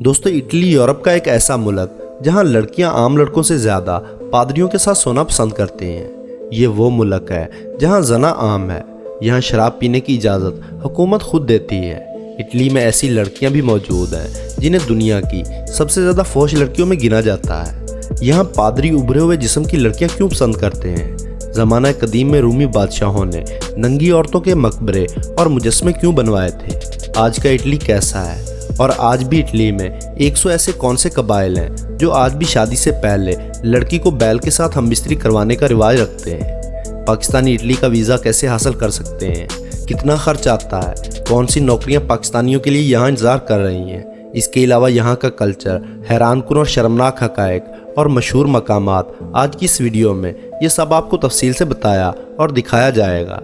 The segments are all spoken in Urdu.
دوستو اٹلی یورپ کا ایک ایسا ملک جہاں لڑکیاں عام لڑکوں سے زیادہ پادریوں کے ساتھ سونا پسند کرتے ہیں۔ یہ وہ ملک ہے جہاں زنا عام ہے۔ یہاں شراب پینے کی اجازت حکومت خود دیتی ہے۔ اٹلی میں ایسی لڑکیاں بھی موجود ہیں جنہیں دنیا کی سب سے زیادہ فحش لڑکیوں میں گنا جاتا ہے۔ یہاں پادری ابھرے ہوئے جسم کی لڑکیاں کیوں پسند کرتے ہیں؟ زمانہ قدیم میں رومی بادشاہوں نے ننگی عورتوں کے مقبرے اور مجسمے کیوں بنوائے تھے؟ آج کا اٹلی کیسا ہے؟ اور آج بھی اٹلی میں 100 ایسے کون سے قبائل ہیں جو آج بھی شادی سے پہلے لڑکی کو بیل کے ساتھ ہم بستری کروانے کا رواج رکھتے ہیں؟ پاکستانی اٹلی کا ویزا کیسے حاصل کر سکتے ہیں؟ کتنا خرچ آتا ہے؟ کون سی نوکریاں پاکستانیوں کے لیے یہاں انتظار کر رہی ہیں؟ اس کے علاوہ یہاں کا کلچر، حیران کن اور شرمناک حقائق اور مشہور مقامات آج کی اس ویڈیو میں یہ سب آپ کو تفصیل سے بتایا اور دکھایا جائے گا۔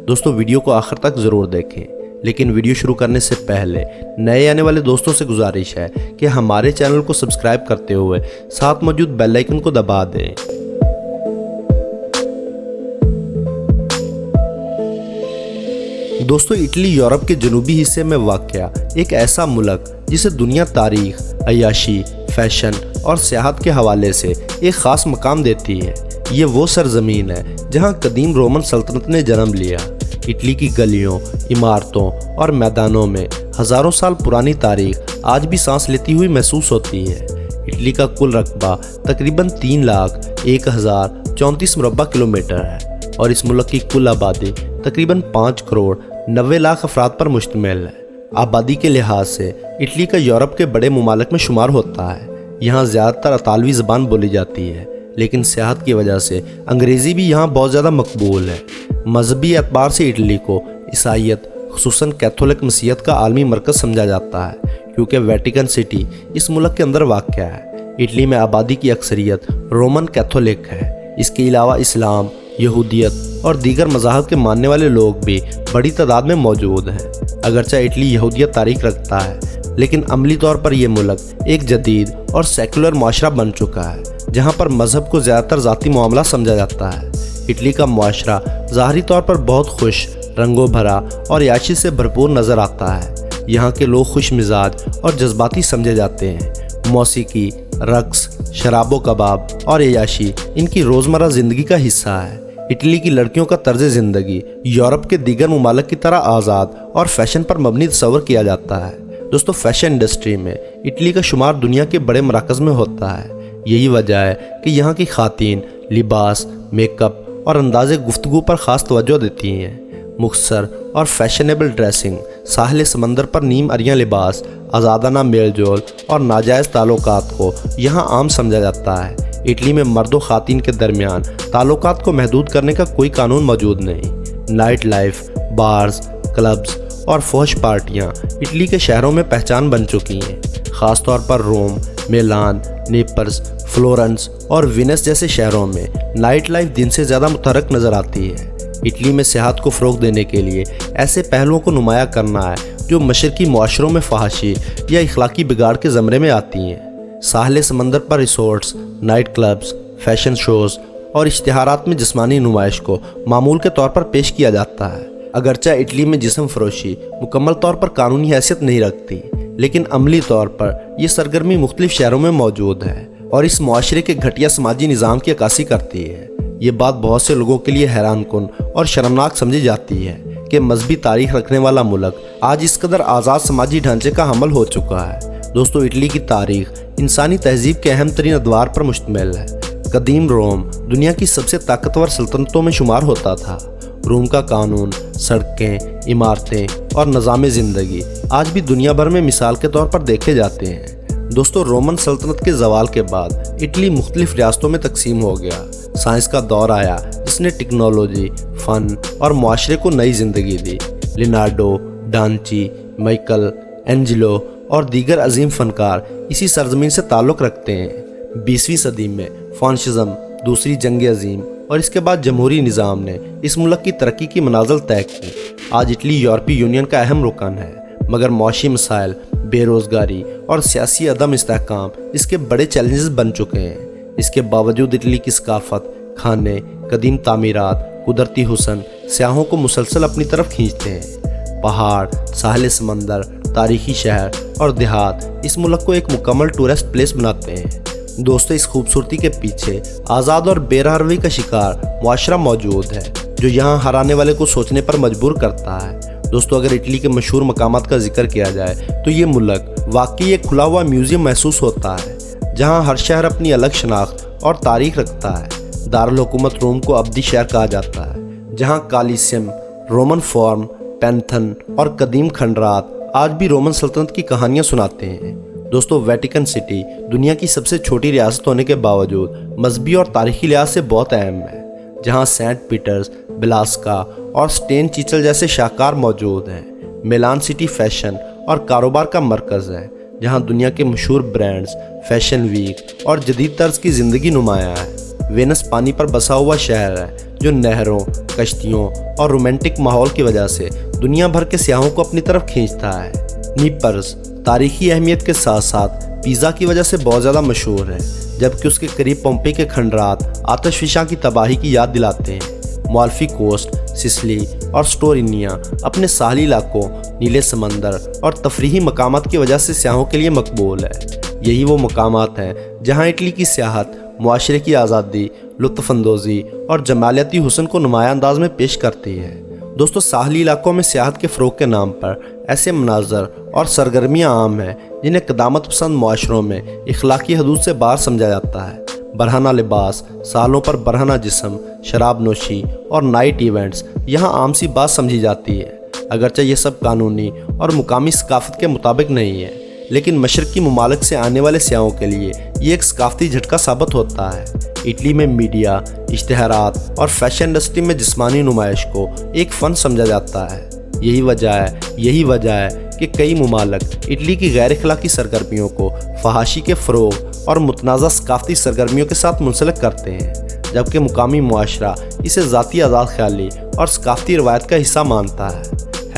دوستو ویڈیو کو آخر تک ضرور دیکھیں، لیکن ویڈیو شروع کرنے سے پہلے نئے آنے والے دوستوں سے گزارش ہے کہ ہمارے چینل کو سبسکرائب کرتے ہوئے ساتھ موجود بیل آئیکن کو دبا دیں۔ دوستو اٹلی یورپ کے جنوبی حصے میں واقع ایک ایسا ملک جسے دنیا تاریخ، عیاشی، فیشن اور سیاحت کے حوالے سے ایک خاص مقام دیتی ہے۔ یہ وہ سرزمین ہے جہاں قدیم رومن سلطنت نے جنم لیا۔ اٹلی کی گلیوں، عمارتوں اور میدانوں میں ہزاروں سال پرانی تاریخ آج بھی سانس لیتی ہوئی محسوس ہوتی ہے۔ اٹلی کا کل رقبہ تقریباً 3,01,034 مربع کلومیٹر ہے اور اس ملک کی کل آبادی تقریباً 5,90,00,000 افراد پر مشتمل ہے۔ آبادی کے لحاظ سے اٹلی کا یورپ کے بڑے ممالک میں شمار ہوتا ہے۔ یہاں زیادہ تر اطالوی زبان بولی جاتی ہے، لیکن سیاحت کی وجہ سے انگریزی بھی یہاں بہت زیادہ مقبول ہے۔ مذہبی اعتبار سے اٹلی کو عیسائیت، خصوصاً کیتھولک مسیحیت کا عالمی مرکز سمجھا جاتا ہے، کیونکہ ویٹیکن سٹی اس ملک کے اندر واقع ہے۔ اٹلی میں آبادی کی اکثریت رومن کیتھولک ہے۔ اس کے علاوہ اسلام، یہودیت اور دیگر مذاہب کے ماننے والے لوگ بھی بڑی تعداد میں موجود ہیں۔ اگرچہ اٹلی یہودیت تاریخ رکھتا ہے، لیکن عملی طور پر یہ ملک ایک جدید اور سیکولر معاشرہ بن چکا ہے، جہاں پر مذہب کو زیادہ تر ذاتی معاملہ سمجھا جاتا ہے۔ اٹلی کا معاشرہ ظاہری طور پر بہت خوش، رنگوں بھرا اور عیاشی سے بھرپور نظر آتا ہے۔ یہاں کے لوگ خوش مزاج اور جذباتی سمجھے جاتے ہیں۔ موسیقی، رقص، شراب و کباب اور عیاشی ان کی روزمرہ زندگی کا حصہ ہے۔ اٹلی کی لڑکیوں کا طرز زندگی یورپ کے دیگر ممالک کی طرح آزاد اور فیشن پر مبنی تصور کیا جاتا ہے۔ دوستو فیشن انڈسٹری میں اٹلی کا شمار دنیا کے بڑے مراکز میں ہوتا ہے۔ یہی وجہ ہے کہ یہاں کی خواتین لباس، میک اپ اور انداز گفتگو پر خاص توجہ دیتی ہیں۔ مختصر اور فیشنیبل ڈریسنگ، ساحل سمندر پر نیم عریاں لباس، آزادانہ میل جول اور ناجائز تعلقات کو یہاں عام سمجھا جاتا ہے۔ اٹلی میں مرد و خواتین کے درمیان تعلقات کو محدود کرنے کا کوئی قانون موجود نہیں۔ نائٹ لائف، بارز، کلبز اور فحش پارٹیاں اٹلی کے شہروں میں پہچان بن چکی ہیں۔ خاص طور پر روم، میلان، نیپلز، فلورنس اور وینس جیسے شہروں میں نائٹ لائف دن سے زیادہ متحرک نظر آتی ہے۔ اٹلی میں سیاحت کو فروغ دینے کے لیے ایسے پہلوؤں کو نمایاں کرنا ہے جو مشرقی معاشروں میں فحاشی یا اخلاقی بگاڑ کے زمرے میں آتی ہیں۔ ساحل سمندر پر ریسورٹس، نائٹ کلبز، فیشن شوز اور اشتہارات میں جسمانی نمائش کو معمول کے طور پر پیش کیا جاتا ہے۔ اگرچہ اٹلی میں جسم فروشی مکمل طور پر قانونی حیثیت نہیں رکھتی، لیکن عملی طور پر یہ سرگرمی مختلف شہروں میں موجود ہے اور اس معاشرے کے گھٹیا سماجی نظام کی عکاسی کرتی ہے۔ یہ بات بہت سے لوگوں کے لیے حیران کن اور شرمناک سمجھی جاتی ہے کہ مذہبی تاریخ رکھنے والا ملک آج اس قدر آزاد سماجی ڈھانچے کا حامل ہو چکا ہے۔ دوستو اٹلی کی تاریخ انسانی تہذیب کے اہم ترین ادوار پر مشتمل ہے۔ قدیم روم دنیا کی سب سے طاقتور سلطنتوں میں شمار ہوتا تھا۔ روم کا قانون، سڑکیں، عمارتیں اور نظام زندگی آج بھی دنیا بھر میں مثال کے طور پر دیکھے جاتے ہیں۔ دوستو رومن سلطنت کے زوال کے بعد اٹلی مختلف ریاستوں میں تقسیم ہو گیا۔ سائنس کا دور آیا جس نے ٹیکنالوجی، فن اور معاشرے کو نئی زندگی دی۔ لینارڈو، ڈانچی، مائیکل اینجلو اور دیگر عظیم فنکار اسی سرزمین سے تعلق رکھتے ہیں۔ 20ویں صدی میں فاشزم، دوسری جنگ عظیم اور اس کے بعد جمہوری نظام نے اس ملک کی ترقی کی منازل طے کی۔ آج اٹلی یورپی یونین کا اہم رکن ہے، مگر معاشی مسائل، بے روزگاری اور سیاسی عدم استحکام اس کے بڑے چیلنجز بن چکے ہیں۔ اس کے باوجود اٹلی کی ثقافت، کھانے، قدیم تعمیرات، قدرتی حسن سیاحوں کو مسلسل اپنی طرف کھینچتے ہیں۔ پہاڑ، ساحل سمندر، تاریخی شہر اور دیہات اس ملک کو ایک مکمل ٹورسٹ پلیس بناتے ہیں۔ دوستو، اس خوبصورتی کے پیچھے آزاد اور بے روی کا شکار معاشرہ موجود ہے جو یہاں ہر آنے والے کو سوچنے پر مجبور کرتا ہے۔ دوستو، اگر اٹلی کے مشہور مقامات کا ذکر کیا جائے تو یہ ملک واقعی ایک کھلا ہوا میوزیم محسوس ہوتا ہے جہاں ہر شہر اپنی الگ شناخت اور تاریخ رکھتا ہے۔ دارالحکومت روم کو ابدی شہر کہا جاتا ہے جہاں کالیسیم، رومن فورم، پینتھن اور قدیم کھنڈرات آج بھی رومن سلطنت کی کہانیاں سناتے ہیں۔ دوستو، ویٹیکن سٹی دنیا کی سب سے چھوٹی ریاست ہونے کے باوجود مذہبی اور تاریخی لحاظ سے بہت اہم ہے، جہاں سینٹ پیٹرز، بلاسکا اور سٹین چیچل جیسے شاہکار موجود ہیں۔ میلان سٹی فیشن اور کاروبار کا مرکز ہے جہاں دنیا کے مشہور برانڈز، فیشن ویک اور جدید طرز کی زندگی نمایاں ہے۔ وینس پانی پر بسا ہوا شہر ہے جو نہروں، کشتیوں اور رومانٹک ماحول کی وجہ سے دنیا بھر کے سیاحوں کو اپنی طرف کھینچتا ہے۔ نیپلز تاریخی اہمیت کے ساتھ ساتھ پیزا کی وجہ سے بہت زیادہ مشہور ہے، جبکہ اس کے قریب پومپئی کے کھنڈرات آتش فشاں کی تباہی کی یاد دلاتے ہیں۔ مالفی کوسٹ، سسلی اور سٹورینیا اپنے ساحلی علاقوں، نیلے سمندر اور تفریحی مقامات کی وجہ سے سیاحوں کے لیے مقبول ہے۔ یہی وہ مقامات ہیں جہاں اٹلی کی سیاحت معاشرے کی آزادی، لطف اندوزی اور جمالیاتی حسن کو نمایاں انداز میں پیش کرتی ہے۔ دوستو، ساحلی علاقوں میں سیاحت کے فروغ کے نام پر ایسے مناظر اور سرگرمیاں عام ہیں جنہیں قدامت پسند معاشروں میں اخلاقی حدود سے باہر سمجھا جاتا ہے۔ برہنہ لباس، سالوں پر برہنہ جسم، شراب نوشی اور نائٹ ایونٹس یہاں عام سی بات سمجھی جاتی ہے۔ اگرچہ یہ سب قانونی اور مقامی ثقافت کے مطابق نہیں ہے، لیکن مشرقی ممالک سے آنے والے سیاحوں کے لیے یہ ایک ثقافتی جھٹکا ثابت ہوتا ہے۔ اٹلی میں میڈیا، اشتہارات اور فیشن انڈسٹری میں جسمانی نمائش کو ایک فن سمجھا جاتا ہے۔ یہی وجہ ہے کہ کئی ممالک اٹلی کی غیر اخلاقی سرگرمیوں کو فحاشی کے فروغ اور متنازع ثقافتی سرگرمیوں کے ساتھ منسلک کرتے ہیں، جبکہ مقامی معاشرہ اسے ذاتی آزاد خیالی اور ثقافتی روایت کا حصہ مانتا ہے۔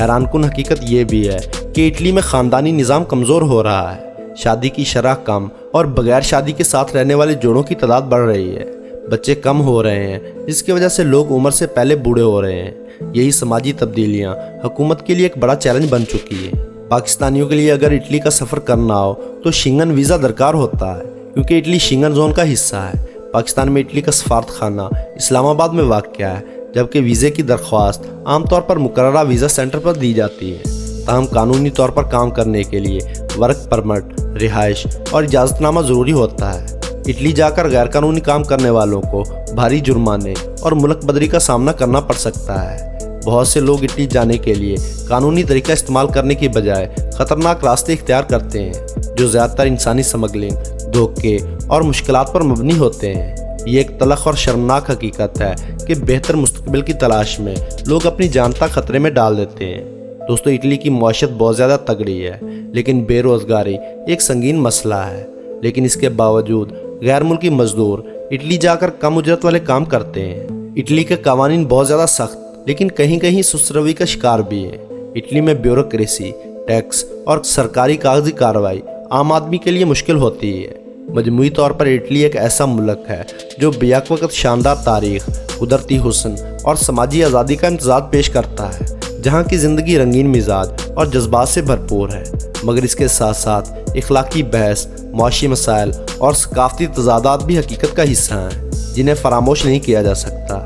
حیران کن حقیقت یہ بھی ہے کہ اٹلی میں خاندانی نظام کمزور ہو رہا ہے، شادی کی شرح کم اور بغیر شادی کے ساتھ رہنے والے جوڑوں کی تعداد بڑھ رہی ہے، بچے کم ہو رہے ہیں جس کی وجہ سے لوگ عمر سے پہلے بوڑھے ہو رہے ہیں۔ یہی سماجی تبدیلیاں حکومت کے لیے ایک بڑا چیلنج بن چکی ہے۔ پاکستانیوں کے لیے اگر اٹلی کا سفر کرنا ہو تو شنگن ویزا درکار ہوتا ہے، کیونکہ اٹلی شنگن زون کا حصہ ہے۔ پاکستان میں اٹلی کا سفارت خانہ اسلام آباد میں واقع ہے، جبکہ ویزے کی درخواست عام طور پر مقررہ ویزا سینٹر پر دی جاتی ہے۔ تاہم قانونی طور پر کام کرنے کے لیے ورک پرمٹ، رہائش اور اجازت نامہ ضروری ہوتا ہے۔ اٹلی جا کر غیر قانونی کام کرنے والوں کو بھاری جرمانے اور ملک بدری کا سامنا کرنا پڑ سکتا ہے۔ بہت سے لوگ اٹلی جانے کے لیے قانونی طریقہ استعمال کرنے کی بجائے خطرناک راستے اختیار کرتے ہیں جو زیادہ تر انسانی اسمگلنگ، دھوکے اور مشکلات پر مبنی ہوتے ہیں۔ یہ ایک تلخ اور شرمناک حقیقت ہے کہ بہتر مستقبل کی تلاش میں لوگ اپنی جان تک خطرے میں ڈال دیتے ہیں۔ دوستو، اٹلی کی معیشت بہت زیادہ تگڑی ہے، لیکن بے روزگاری ایک سنگین مسئلہ ہے۔ لیکن اس کے باوجود غیر ملکی مزدور اٹلی جا کر کم اجرت والے کام کرتے ہیں۔ اٹلی کے قوانین بہت زیادہ سخت لیکن کہیں کہیں سست روی کا شکار بھی ہے۔ اٹلی میں بیوروکریسی، ٹیکس اور سرکاری کاغذی کارروائی عام آدمی کے لیے مشکل ہوتی ہے۔ مجموعی طور پر اٹلی ایک ایسا ملک ہے جو بیک وقت شاندار تاریخ، قدرتی حسن اور سماجی آزادی کا امتزاج پیش کرتا ہے، جہاں کی زندگی رنگین مزاج اور جذبات سے بھرپور ہے، مگر اس کے ساتھ ساتھ اخلاقی بحث، معاشی مسائل اور ثقافتی تضادات بھی حقیقت کا حصہ ہیں جنہیں فراموش نہیں کیا جا سکتا۔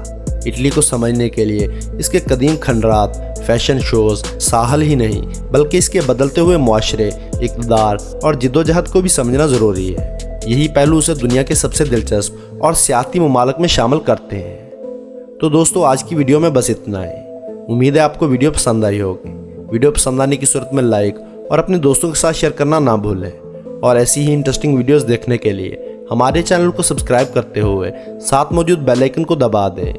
اٹلی کو سمجھنے کے لیے اس کے قدیم کھنڈرات، فیشن شوز، ساحل ہی نہیں بلکہ اس کے بدلتے ہوئے معاشرے، اقتدار اور جدوجہد کو بھی سمجھنا ضروری ہے۔ یہی پہلو اسے دنیا کے سب سے دلچسپ اور سیاحتی ممالک میں شامل کرتے ہیں۔ تو دوستو، آج کی ویڈیو میں بس اتنا ہی۔ امید ہے آپ کو ویڈیو پسند آئی ہوگی۔ ویڈیو پسند آنے کی صورت میں لائک اور اپنے دوستوں کے ساتھ شیئر کرنا نہ بھولیں، اور ایسی ہی انٹرسٹنگ ویڈیوز دیکھنے کے لیے ہمارے چینل کو سبسکرائب کرتے ہوئے ساتھ موجود بیل آئیکن کو دبا دیں۔